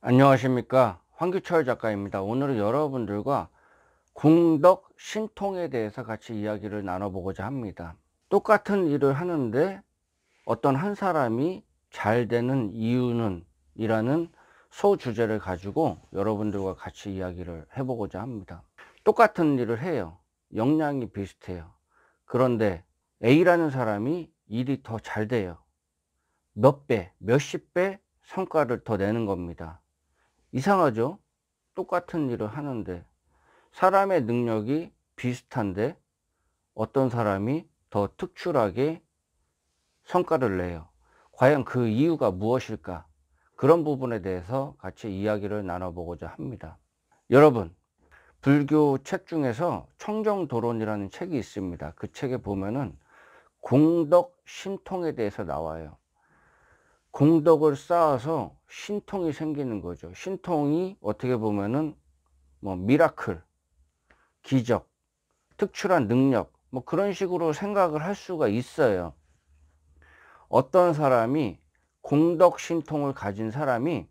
안녕하십니까, 황규철 작가입니다. 오늘은 여러분들과 공덕 신통에 대해서 같이 이야기를 나눠보고자 합니다. 똑같은 일을 하는데 어떤 한 사람이 잘 되는 이유는 이라는 소주제를 가지고 여러분들과 같이 이야기를 해보고자 합니다. 똑같은 일을 해요. 역량이 비슷해요. 그런데 A라는 사람이 일이 더 잘 돼요. 몇 배, 몇십 배 성과를 더 내는 겁니다. 이상하죠? 똑같은 일을 하는데 사람의 능력이 비슷한데 어떤 사람이 더 특출하게 성과를 내요. 과연 그 이유가 무엇일까? 그런 부분에 대해서 같이 이야기를 나눠보고자 합니다. 여러분, 불교 책 중에서 청정도론이라는 책이 있습니다. 그 책에 보면은 공덕 신통에 대해서 나와요. 공덕을 쌓아서 신통이 생기는 거죠. 신통이 어떻게 보면은 미라클, 기적, 특출한 능력, 그런 식으로 생각을 할 수가 있어요. 어떤 사람이 공덕신통을 가진 사람이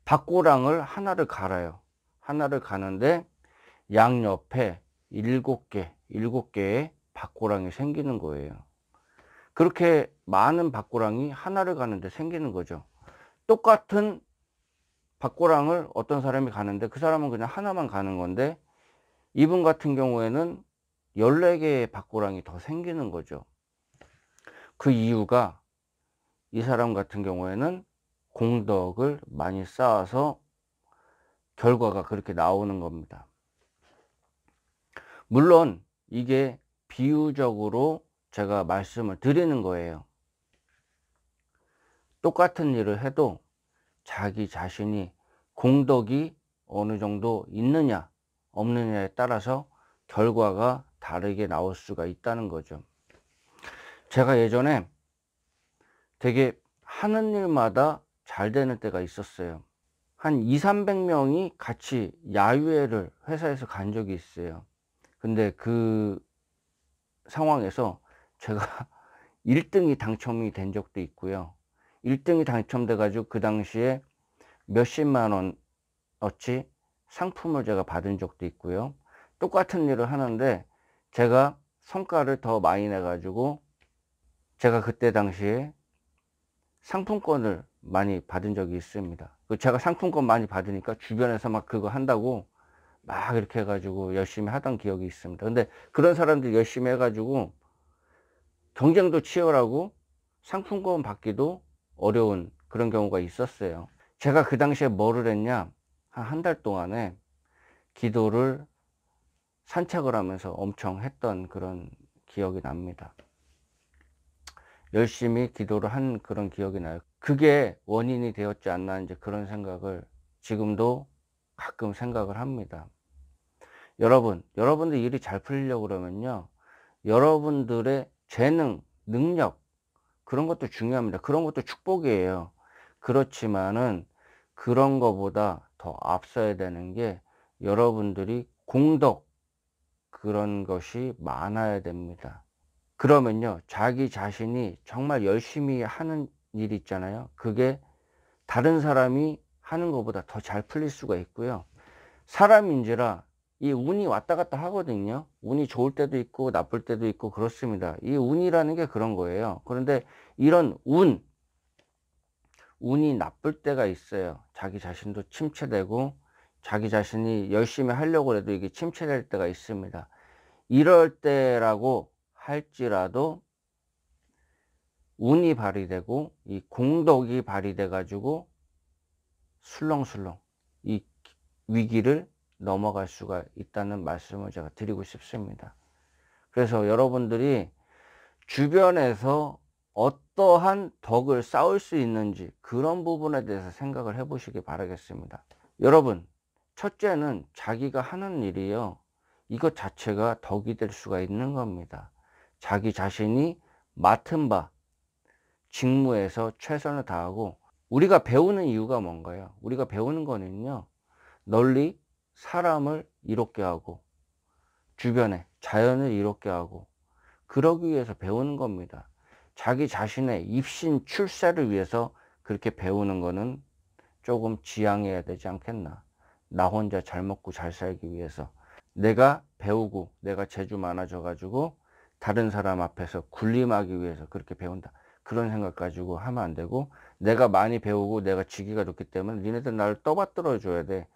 밭고랑을 하나를 갈아요. 하나를 가는데 양옆에 일곱 개의 밭고랑이 생기는 거예요. 그렇게 많은 밭고랑이 하나를 가는데 생기는 거죠. 똑같은 밭고랑을 어떤 사람이 가는데 그 사람은 그냥 하나만 가는 건데 이분 같은 경우에는 14개의 밭고랑이 더 생기는 거죠. 그 이유가 이 사람 같은 경우에는 공덕을 많이 쌓아서 결과가 그렇게 나오는 겁니다. 물론 이게 비유적으로 제가 말씀을 드리는 거예요. 똑같은 일을 해도 자기 자신이 공덕이 어느 정도 있느냐 없느냐에 따라서 결과가 다르게 나올 수가 있다는 거죠. 제가 예전에 되게 하는 일마다 잘 되는 때가 있었어요. 한 200~300명이 같이 야유회를 회사에서 간 적이 있어요. 근데 그 상황에서 제가 1등이 당첨이 된 적도 있고요. 1등이 당첨돼 가지고 그 당시에 몇십만 원어치 상품을 제가 받은 적도 있고요. 똑같은 일을 하는데 제가 성과를 더 많이 내 가지고 제가 그때 당시에 상품권을 많이 받은 적이 있습니다. 제가 상품권 많이 받으니까 주변에서 막 그거 한다고 막 이렇게 해 가지고 열심히 하던 기억이 있습니다. 근데 그런 사람들이 열심히 해 가지고 경쟁도 치열하고 상품권 받기도 어려운 그런 경우가 있었어요. 제가 그 당시에 뭐를 했냐, 한 달 동안에 기도를 산책을 하면서 엄청 했던 그런 기억이 납니다. 열심히 기도를 한 그런 기억이 나요. 그게 원인이 되었지 않나 이제 그런 생각을 지금도 가끔 생각을 합니다. 여러분들 일이 잘 풀리려고 그러면요, 여러분들의 재능, 능력, 그런 것도 중요합니다. 그런 것도 축복이에요. 그렇지만은 그런 거보다 더 앞서야 되는 게 여러분들이 공덕, 그런 것이 많아야 됩니다. 그러면요, 자기 자신이 정말 열심히 하는 일 있잖아요. 그게 다른 사람이 하는 것보다 더 잘 풀릴 수가 있고요. 사람인지라 이 운이 왔다 갔다 하거든요. 운이 좋을 때도 있고 나쁠 때도 있고 그렇습니다. 이 운이라는 게 그런 거예요. 그런데 이런 운이 나쁠 때가 있어요. 자기 자신도 침체되고 자기 자신이 열심히 하려고 해도 이게 침체될 때가 있습니다. 이럴 때라고 할지라도 운이 발휘되고 이 공덕이 발휘돼 가지고 술렁술렁 이 위기를 넘어갈 수가 있다는 말씀을 제가 드리고 싶습니다. 그래서 여러분들이 주변에서 어떠한 덕을 쌓을 수 있는지 그런 부분에 대해서 생각을 해 보시기 바라겠습니다. 여러분, 첫째는 자기가 하는 일이요, 이것 자체가 덕이 될 수가 있는 겁니다. 자기 자신이 맡은 바 직무에서 최선을 다하고, 우리가 배우는 이유가 뭔가요? 우리가 배우는 거는요, 널리 사람을 이롭게 하고 주변에 자연을 이롭게 하고 그러기 위해서 배우는 겁니다. 자기 자신의 입신 출세를 위해서 그렇게 배우는 거는 조금 지양해야 되지 않겠나. 나 혼자 잘 먹고 잘 살기 위해서. 내가 배우고 내가 재주 많아져 가지고 다른 사람 앞에서 군림하기 위해서 그렇게 배운다. 그런 생각 가지고 하면 안 되고, 내가 많이 배우고 내가 직위가 높기 때문에 니네들 나를 떠받들어 줘야 돼.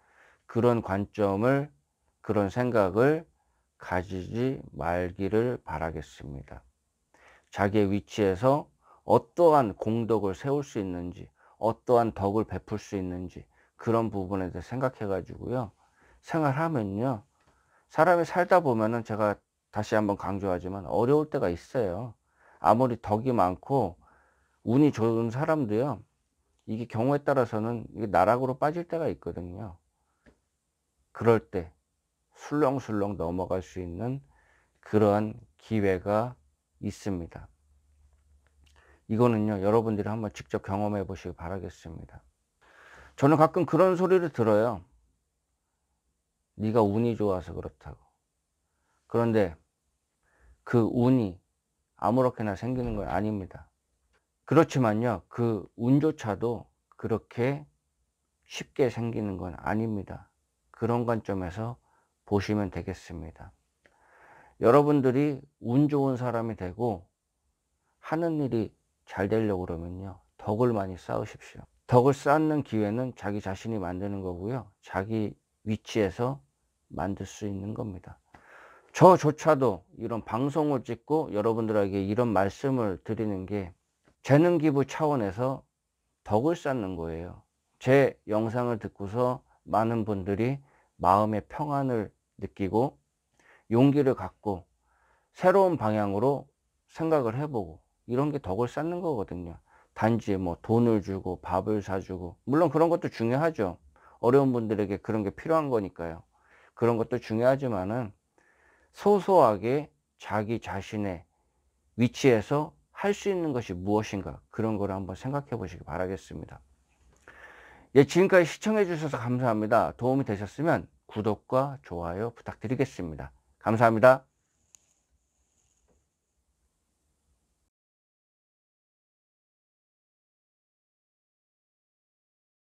그런 관점을, 그런 생각을 가지지 말기를 바라겠습니다. 자기의 위치에서 어떠한 공덕을 세울 수 있는지, 어떠한 덕을 베풀 수 있는지, 그런 부분에 대해 생각해 가지고요, 생활하면요, 사람이 살다 보면은, 제가 다시 한번 강조하지만 어려울 때가 있어요. 아무리 덕이 많고 운이 좋은 사람도요, 이게 경우에 따라서는 이게 나락으로 빠질 때가 있거든요. 그럴 때 술렁술렁 넘어갈 수 있는 그러한 기회가 있습니다. 이거는요, 여러분들이 한번 직접 경험해 보시기 바라겠습니다. 저는 가끔 그런 소리를 들어요. 네가 운이 좋아서 그렇다고. 그런데 그 운이 아무렇게나 생기는 건 아닙니다. 그렇지만요, 그 운조차도 그렇게 쉽게 생기는 건 아닙니다. 그런 관점에서 보시면 되겠습니다. 여러분들이 운 좋은 사람이 되고 하는 일이 잘 되려고 그러면요, 덕을 많이 쌓으십시오. 덕을 쌓는 기회는 자기 자신이 만드는 거고요, 자기 위치에서 만들 수 있는 겁니다. 저조차도 이런 방송을 찍고 여러분들에게 이런 말씀을 드리는 게 재능 기부 차원에서 덕을 쌓는 거예요. 제 영상을 듣고서 많은 분들이 마음의 평안을 느끼고 용기를 갖고 새로운 방향으로 생각을 해보고, 이런 게 덕을 쌓는 거거든요. 단지 뭐 돈을 주고 밥을 사주고, 물론 그런 것도 중요하죠. 어려운 분들에게 그런 게 필요한 거니까요. 그런 것도 중요하지만은 소소하게 자기 자신의 위치에서 할 수 있는 것이 무엇인가, 그런 걸 한번 생각해 보시기 바라겠습니다. 예, 지금까지 시청해 주셔서 감사합니다. 도움이 되셨으면 구독과 좋아요 부탁드리겠습니다. 감사합니다.